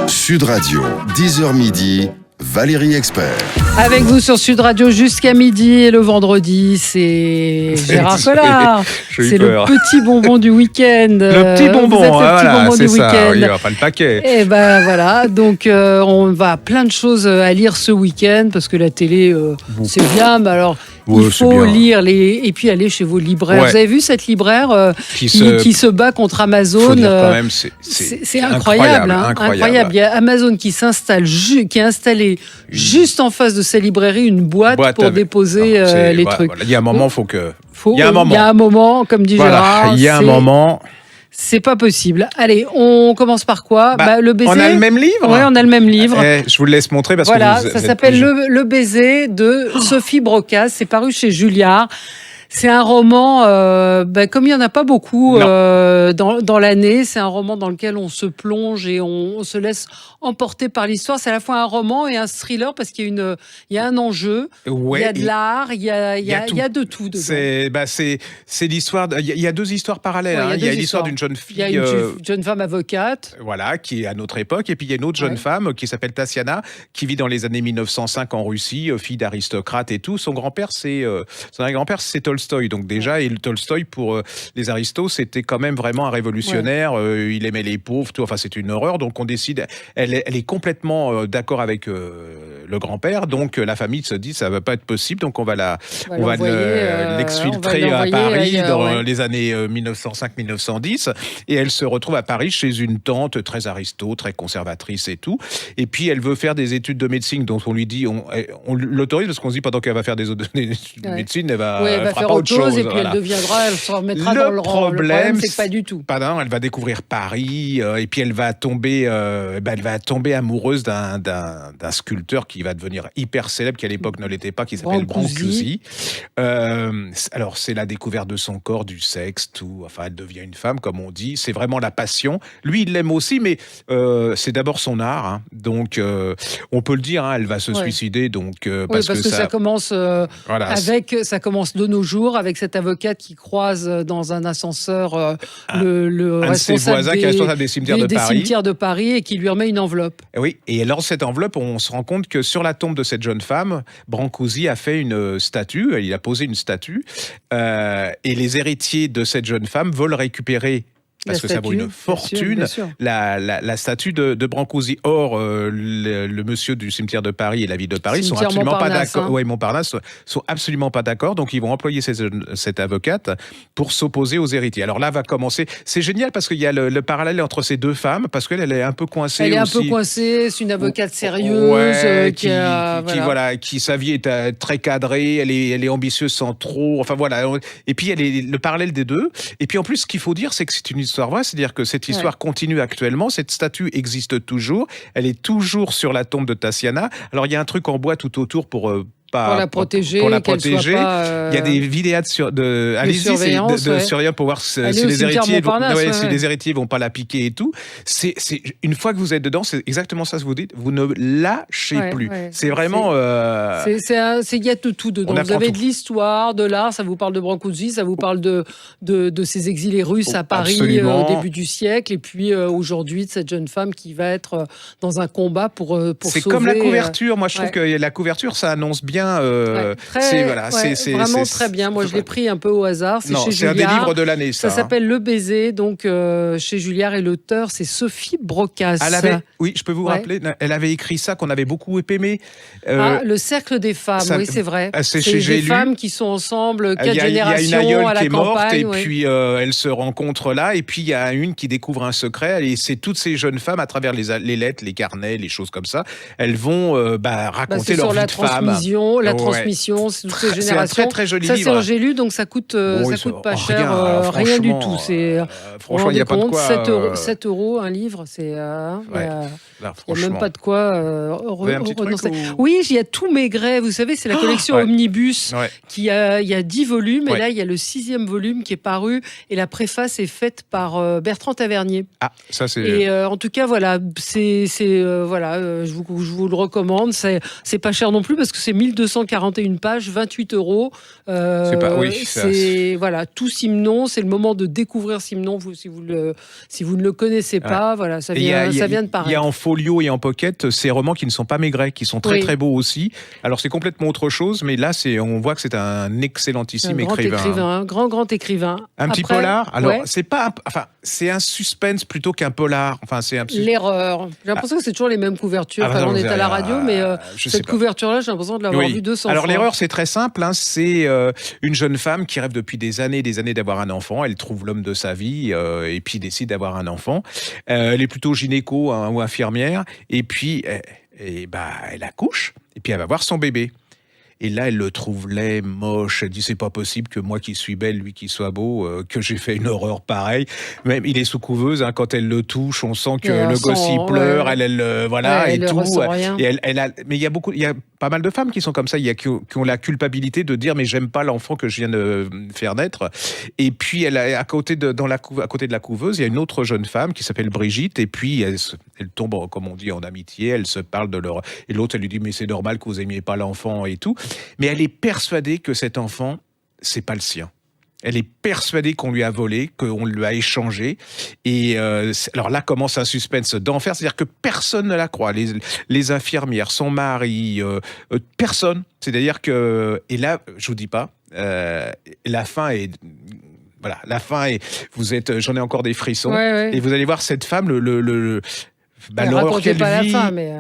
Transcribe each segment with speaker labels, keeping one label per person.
Speaker 1: Sud Radio, 10h midi, Valérie Expert.
Speaker 2: Avec vous sur Sud Radio jusqu'à midi et le vendredi, c'est Gérard Collard. C'est le petit bonbon du week-end.
Speaker 3: Le petit bonbon,
Speaker 2: vous êtes le petit
Speaker 3: voilà,
Speaker 2: bonbon
Speaker 3: c'est
Speaker 2: du
Speaker 3: ça.
Speaker 2: week-end.
Speaker 3: Oui, enfin le paquet.
Speaker 2: Et ben voilà, donc on va plein de choses à lire ce week-end parce que la télé, c'est bien, mais alors il faut lire et puis aller chez vos libraires.
Speaker 3: Ouais.
Speaker 2: Vous avez vu cette libraire qui se bat contre Amazon.
Speaker 3: Faut dire quand même,
Speaker 2: c'est incroyable, incroyable. Il y a Amazon qui s'installe, qui a installé juste en face de sa librairie une boîte pour déposer les trucs.
Speaker 3: Voilà. Il y a un moment,
Speaker 2: il y a un moment, comme dit Gérard.
Speaker 3: Il y a un moment.
Speaker 2: C'est pas possible. Allez, on commence par quoi ? Le baiser.
Speaker 3: On a le même livre ?
Speaker 2: Oui, on a le même livre.
Speaker 3: Je vous le laisse montrer parce que
Speaker 2: ça s'appelle le baiser de Sophie Brocasse. C'est paru chez Julliard. C'est un roman, comme il n'y en a pas beaucoup dans l'année, c'est un roman dans lequel on se plonge et on se laisse emporter par l'histoire. C'est à la fois un roman et un thriller parce qu'il y a un enjeu, il y a de l'art, il y a de tout dedans.
Speaker 3: C'est l'histoire. Il y a deux histoires parallèles. Il y a l'histoire d'une jeune fille.
Speaker 2: Il y a une jeune femme avocate.
Speaker 3: Voilà, qui est à notre époque. Et puis il y a une autre jeune femme qui s'appelle Tatiana, qui vit dans les années 1905 en Russie, fille d'aristocrate et tout. Son grand-père, c'est Tolstoï. Donc déjà, et le Tolstoï, pour les aristos, c'était quand même vraiment un révolutionnaire. Il aimait les pauvres, tout. Enfin, c'est une horreur. Donc on décide. Elle est complètement d'accord avec le grand-père. Donc la famille se dit, ça va pas être possible. Donc on va l'exfiltrer à Paris dans les années 1905-1910. Et elle se retrouve à Paris chez une tante très aristo, très conservatrice et tout. Et puis elle veut faire des études de médecine. Donc on lui dit, on l'autorise parce qu'on se dit pendant qu'elle va faire des études de médecine, elle va
Speaker 2: faire autre chose. Et puis elle se remettra dans le rang. Le problème, c'est que pas du tout.
Speaker 3: Elle va découvrir Paris et puis elle va tomber amoureuse d'un sculpteur qui va devenir hyper célèbre, qui à l'époque ne l'était pas, qui s'appelle Brancusi. Alors c'est la découverte de son corps, du sexe, tout. Enfin, elle devient une femme, comme on dit. C'est vraiment la passion. Lui, il l'aime aussi, mais c'est d'abord son art. Hein. Donc, on peut le dire, elle va se suicider. Donc, parce que
Speaker 2: ça commence ça commence de nos jours avec cette avocate qui croise dans un ascenseur le responsable
Speaker 3: des cimetières
Speaker 2: de Paris et qui lui remet une enveloppe.
Speaker 3: Oui, et dans cette enveloppe, on se rend compte que sur la tombe de cette jeune femme, Brancusi a fait une statue, il a posé une statue, et les héritiers de cette jeune femme veulent récupérer, parce que ça vaut une fortune, bien sûr. La statue de Brancusi. Or, le monsieur du cimetière de Paris et la ville de Paris sont absolument pas d'accord. Montparnasse sont absolument pas d'accord. Donc, ils vont employer cette avocate pour s'opposer aux héritiers. Alors là, va commencer. C'est génial parce qu'il y a le parallèle entre ces deux femmes, parce qu'elle est un peu coincée.
Speaker 2: Elle est un peu coincée. C'est une avocate sérieuse
Speaker 3: qui sa vie est très cadrée. Elle est ambitieuse sans trop. Enfin voilà. Et puis le parallèle des deux. Et puis en plus, ce qu'il faut dire, c'est que c'est une histoire vraie, c'est-à-dire que cette histoire continue actuellement, cette statue existe toujours, elle est toujours sur la tombe de Tatiana. Alors il y a un truc en bois tout autour pour la protéger. Il y a des vidéos de surveillance pour voir si les héritiers vont pas la piquer et tout. C'est une fois que vous êtes dedans, c'est exactement ça que vous dites. Vous ne lâchez plus. C'est vraiment.
Speaker 2: Il y a tout dedans. Vous avez de l'histoire, de l'art. Ça vous parle de Brancusi, ça vous parle de ces exilés russes à Paris au début du siècle, et puis aujourd'hui de cette jeune femme qui va être dans un combat pour sauver.
Speaker 3: C'est comme la couverture. Moi, je trouve que la couverture, ça annonce bien. C'est
Speaker 2: vraiment très bien. Moi, je l'ai pris un peu au hasard. C'est chez Julliard.
Speaker 3: C'est un des livres de l'année, ça.
Speaker 2: Ça s'appelle Le baiser, donc chez Julliard, et l'auteur, c'est Sophie Brocasse.
Speaker 3: Oui, je peux vous rappeler. Elle avait écrit ça qu'on avait beaucoup aimé.
Speaker 2: Le cercle des femmes. Oui, c'est vrai.
Speaker 3: C'est
Speaker 2: des femmes qui sont ensemble 4 générations.
Speaker 3: Il y a une aïeule
Speaker 2: à la
Speaker 3: qui est morte
Speaker 2: campagne,
Speaker 3: et puis elles se rencontrent là. Et puis il y a une qui découvre un secret. Et c'est toutes ces jeunes femmes, à travers les lettres, les carnets, les choses comme ça, elles vont raconter leur vie de femme.
Speaker 2: La transmission, c'est toutes ces générations.
Speaker 3: C'est un très joli livre.
Speaker 2: Ça, c'est j'ai lu, donc ça coûte pas cher, rien du tout.
Speaker 3: Franchement, il n'y a pas de quoi.
Speaker 2: 7 € un livre, c'est. Il n'y a même pas de quoi renoncer. Oui, il y a tout Maigret. Vous savez, c'est la collection Omnibus il y a 10 volumes. Et là, il y a le 6e volume qui est paru. Et la préface est faite par Bertrand Tavernier.
Speaker 3: Ah, ça c'est.
Speaker 2: Et en tout cas, voilà, je vous le recommande. C'est pas cher non plus parce que c'est 1 1241 pages, 28 €. Voilà, tout Simenon. C'est le moment de découvrir Simenon, si vous ne le connaissez pas. Voilà, ça vient de paraître.
Speaker 3: Il y a en folio et en pocket ces romans qui ne sont pas Maigret, qui sont très très beaux aussi. Alors c'est complètement autre chose, mais là on voit que c'est un excellentissime écrivain.
Speaker 2: Un grand écrivain.
Speaker 3: Un petit polar. Alors c'est un suspense plutôt qu'un polar. Enfin c'est
Speaker 2: L'erreur. J'ai l'impression que c'est toujours les mêmes couvertures. On est à la radio, mais cette couverture-là, j'ai l'impression de l'avoir vue 200 fois.
Speaker 3: Alors l'erreur, c'est très simple. C'est une jeune femme qui rêve depuis des années d'avoir un enfant. Elle trouve l'homme de sa vie et puis décide d'avoir un enfant. Elle est plutôt gynéco ou infirmière. Et puis, elle accouche. Et puis, elle va voir son bébé. Et là, elle le trouve laid, moche. Elle dit, c'est pas possible que moi qui suis belle, lui qui soit beau, que j'ai fait une horreur pareille. Même, il est sous couveuse, hein, quand elle le touche, on sent que le gosse, il pleure, et tout. Mais il y a pas mal de femmes qui sont comme ça, qui ont la culpabilité de dire, mais j'aime pas l'enfant que je viens de faire naître. Et puis, à côté de la couveuse, il y a une autre jeune femme qui s'appelle Brigitte, et puis elle tombe, comme on dit, en amitié, elle se parle de leur... Et l'autre, elle lui dit, mais c'est normal que vous aimiez pas l'enfant et tout. Mais elle est persuadée que cet enfant, c'est pas le sien. Elle est persuadée qu'on lui a volé, qu'on lui a échangé. Et alors là commence un suspense d'enfer, c'est-à-dire que personne ne la croit. Les infirmières, son mari, personne. C'est-à-dire que... Et là, je vous dis pas, la fin est... Voilà, la fin est... J'en ai encore des frissons. Ouais. Et vous allez voir cette femme, l'horreur qu'elle vit.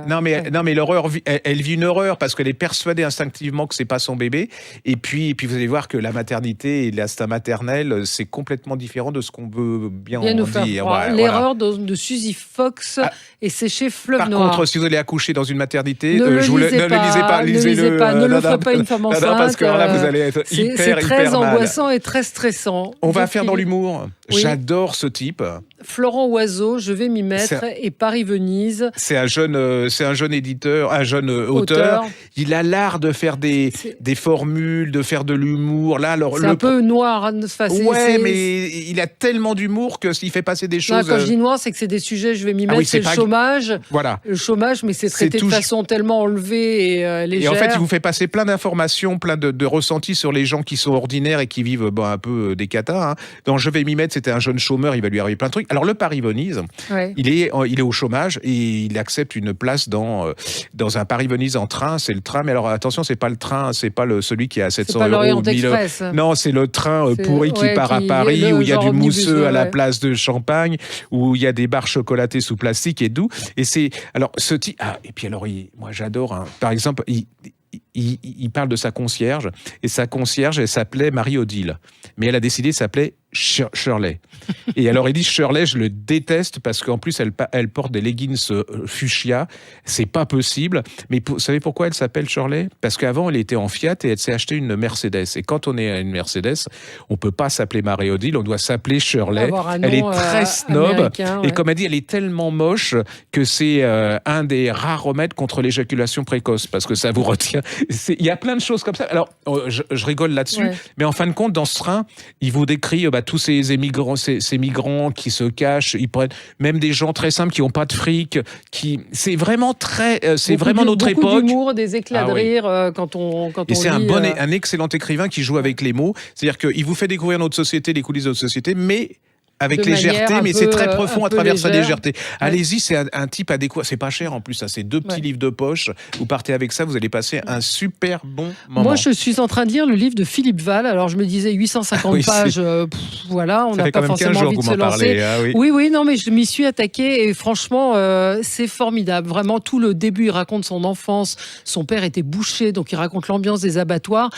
Speaker 3: Non mais l'horreur, elle vit une horreur parce qu'elle est persuadée instinctivement que c'est pas son bébé. Et puis vous allez voir que la maternité et l'instinct maternel, c'est complètement différent de ce qu'on veut bien
Speaker 2: nous
Speaker 3: dire.
Speaker 2: Faire l'erreur de Suzy Fox et c'est chez Fleuve Noir.
Speaker 3: Par contre, si vous allez accoucher dans une maternité,
Speaker 2: ne le lisez pas. Ne le faites pas une femme enceinte.
Speaker 3: Parce que là, vous allez être
Speaker 2: c'est très angoissant et très stressant.
Speaker 3: On va faire dans l'humour. Oui. J'adore ce type.
Speaker 2: Florent Oiseau, Je vais m'y mettre, et Paris-Venise.
Speaker 3: C'est un jeune éditeur, un jeune auteur. Il a l'art de faire des formules, de faire de l'humour. Là, alors,
Speaker 2: c'est un peu noir.
Speaker 3: Mais il a tellement d'humour qu'il fait passer des choses.
Speaker 2: Quand je dis noir, c'est que c'est des sujets, je vais m'y mettre, c'est le chômage.
Speaker 3: Voilà.
Speaker 2: Le chômage, mais c'est traité de façon tellement enlevée et légère.
Speaker 3: Et en fait, il vous fait passer plein d'informations, plein de ressentis sur les gens qui sont ordinaires et qui vivent un peu des catas. Hein. Dans Je vais m'y mettre, c'était un jeune chômeur, il va lui arriver plein de trucs. Alors, le Paris-Venise, il est au chômage et il accepte une place dans un Paris-Venise en train. C'est le train, mais alors attention, c'est pas le train, c'est pas celui qui est à 700 €.
Speaker 2: L'Orient Express.
Speaker 3: Non, c'est le train pourri qui part à Paris, où il y a du mousseux à la place de champagne, où il y a des barres chocolatées sous plastique et doux. Et c'est alors ce type. Et puis alors, moi j'adore. Hein, par exemple, il parle de sa concierge et sa concierge, elle s'appelait Marie-Odile, mais elle a décidé de s'appeler Shirley. Et alors il dit Shirley, je le déteste parce qu'en plus elle porte des leggings fuchsia, c'est pas possible. Mais vous savez pourquoi elle s'appelle Shirley? Parce qu'avant elle était en Fiat et elle s'est acheté une Mercedes. Et quand on est à une Mercedes, on peut pas s'appeler Marie-Odile, on doit s'appeler Shirley. Elle est très snob et comme elle dit, elle est tellement moche que c'est un des rares remèdes contre l'éjaculation précoce parce que ça vous retient. Il y a plein de choses comme ça. Alors je rigole là-dessus, mais en fin de compte, dans ce train, il vous décrit tous ces émigrants, ces migrants qui se cachent, ils prennent même des gens très simples qui n'ont pas de fric, c'est vraiment notre époque.
Speaker 2: Beaucoup d'humour, des éclats de rire quand on
Speaker 3: et c'est
Speaker 2: lit,
Speaker 3: un excellent écrivain qui joue avec les mots. C'est-à-dire qu'il vous fait découvrir notre société, les coulisses de notre société, mais avec légèreté, mais c'est très profond à travers sa légèreté. Allez-y, c'est un type à découvrir. C'est pas cher en plus, ça. C'est 2 petits livres de poche. Vous partez avec ça, vous allez passer un super bon moment.
Speaker 2: Moi, je suis en train de lire le livre de Philippe Val. Alors, je me disais 850 pages. Voilà, on n'a pas forcément envie de se lancer. Oui, non, mais je m'y suis attaquée et franchement, c'est formidable. Vraiment, tout le début, il raconte son enfance. Son père était boucher, donc il raconte l'ambiance des abattoirs.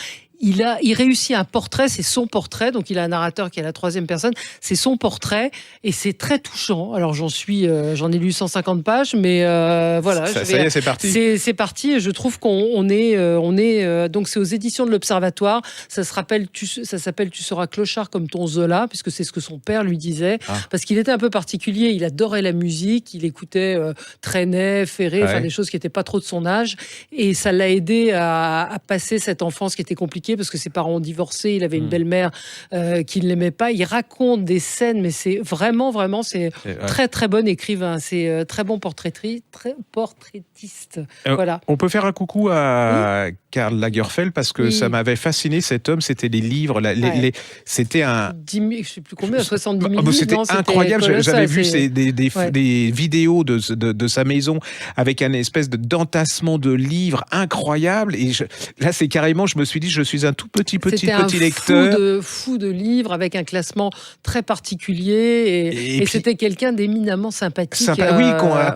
Speaker 2: Il réussit un portrait, c'est son portrait, donc il a un narrateur qui est à la 3e personne, c'est son portrait, et c'est très touchant. Alors j'en ai lu 150 pages, mais voilà.
Speaker 3: Ça y est, c'est parti.
Speaker 2: C'est parti, et je trouve qu'on est, donc c'est aux éditions de l'Observatoire, ça s'appelle Tu seras clochard comme ton Zola, puisque c'est ce que son père lui disait, parce qu'il était un peu particulier, il adorait la musique, il écoutait Trenet, Ferré, enfin des choses qui n'étaient pas trop de son âge, et ça l'a aidé à passer cette enfance qui était compliquée. compliqué parce que ses parents ont divorcé, il avait une belle-mère qui ne l'aimait pas. Il raconte des scènes, mais c'est vraiment, c'est très, très bon écrivain. C'est très bon portraitiste. Voilà.
Speaker 3: On peut faire un coucou à Karl Lagerfeld parce que ça m'avait fasciné, cet homme. C'était les livres, c'était un...
Speaker 2: 10 000, je ne sais plus combien, 70 000 livres.
Speaker 3: C'était incroyable. J'avais vu des vidéos de sa maison avec un espèce d'entassement de livres incroyable. Et là, c'est carrément, je me suis dit, je suis un tout petit lecteur.
Speaker 2: C'était un fou de livres avec un classement très particulier. Et puis, c'était quelqu'un d'éminemment sympathique.
Speaker 3: Oui,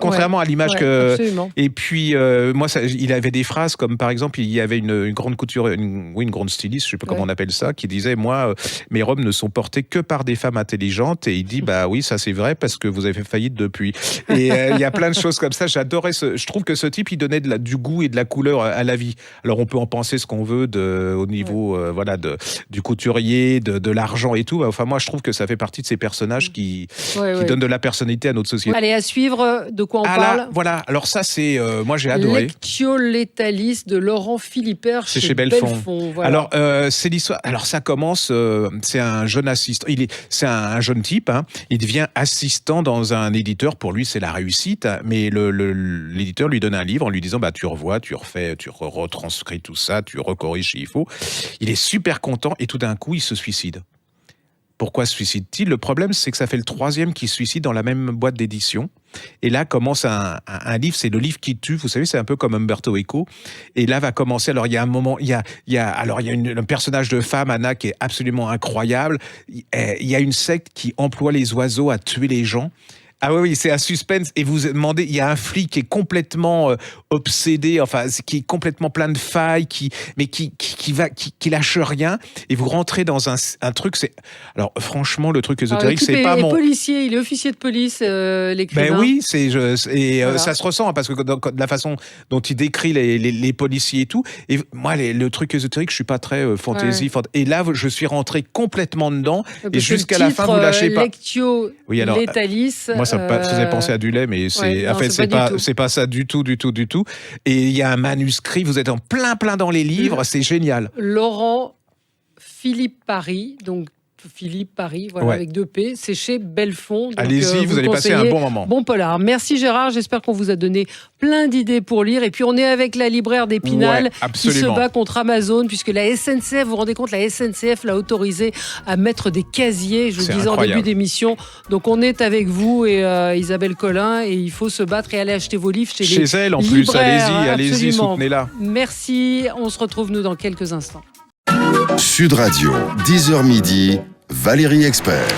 Speaker 3: contrairement à l'image que...
Speaker 2: Absolument.
Speaker 3: Et puis, moi, il avait des phrases comme, par exemple, il y avait une grande couture, une grande styliste, je ne sais pas comment on appelle ça, qui disait, moi, mes robes ne sont portées que par des femmes intelligentes. Et il dit, bah oui, ça c'est vrai parce que vous avez fait faillite depuis. Et il y a plein de choses comme ça. J'adorais je trouve que ce type, il donnait du goût et de la couleur à la vie. Alors, on peut en penser ce qu'on veut au niveau du couturier, de l'argent et tout. Enfin, moi, je trouve que ça fait partie de ces personnages qui donnent de la personnalité à notre société.
Speaker 2: Allez, à suivre, de quoi on parle ?
Speaker 3: Voilà, alors ça, c'est... moi, j'ai adoré.
Speaker 2: Lectio Letalis de Laurent Philippert chez Belfond.
Speaker 3: Voilà. Alors, c'est l'histoire... Alors, ça commence... c'est un jeune assistant. C'est un jeune type. Hein. Il devient assistant dans un éditeur. Pour lui, c'est la réussite. Hein. Mais l'éditeur lui donne un livre en lui disant, bah, tu revois, tu refais, tu retranscris tout ça, tu recorriges s'il faut. Il est super content et tout d'un coup, il se suicide. Pourquoi se suicide-t-il ? Le problème, c'est que ça fait le 3e qui se suicide dans la même boîte d'édition. Et là commence un livre, c'est le livre qui tue. Vous savez, c'est un peu comme Umberto Eco. Et là va commencer. Alors il y a un moment, il y a un personnage de femme, Anna, qui est absolument incroyable. Il y a une secte qui emploie les oiseaux à tuer les gens. Ah oui, c'est un suspense. Et vous demandez, il y a un flic qui est complètement obsédé, enfin, qui est complètement plein de failles, qui lâche rien. Et vous rentrez dans un truc, alors franchement, le truc ésotérique, c'est pas mon...
Speaker 2: policier, il est officier de police, l'écrivain.
Speaker 3: Ben oui, ça se ressent, hein, parce que de la façon dont il décrit les policiers et tout. Et moi, le truc ésotérique, je suis pas très fantaisie. Et là, je suis rentré complètement dedans. Et jusqu'à la fin, vous lâchez pas.
Speaker 2: Lectio Letalis.
Speaker 3: Moi, ça me faisait penser à du lait, mais c'est pas ça du tout. Et il y a un manuscrit, vous êtes en plein dans les livres, c'est génial.
Speaker 2: Laurent Philippe Paris, donc Philippe Paris, avec 2 P, c'est chez Belfond. Donc,
Speaker 3: allez-y, vous allez passer un bon moment.
Speaker 2: Bon polar. Merci Gérard, j'espère qu'on vous a donné plein d'idées pour lire. Et puis on est avec la libraire d'Épinal qui se bat contre Amazon, puisque la SNCF, vous vous rendez compte, la SNCF l'a autorisé à mettre des casiers, je le disais en début d'émission. Donc on est avec vous et Isabelle Collin, et il faut se battre et aller acheter vos livres chez
Speaker 3: elle en
Speaker 2: libraires.
Speaker 3: Plus, allez-y, soutenez-la.
Speaker 2: Merci, on se retrouve nous dans quelques instants.
Speaker 1: Sud Radio, 10h midi, Valérie Expert.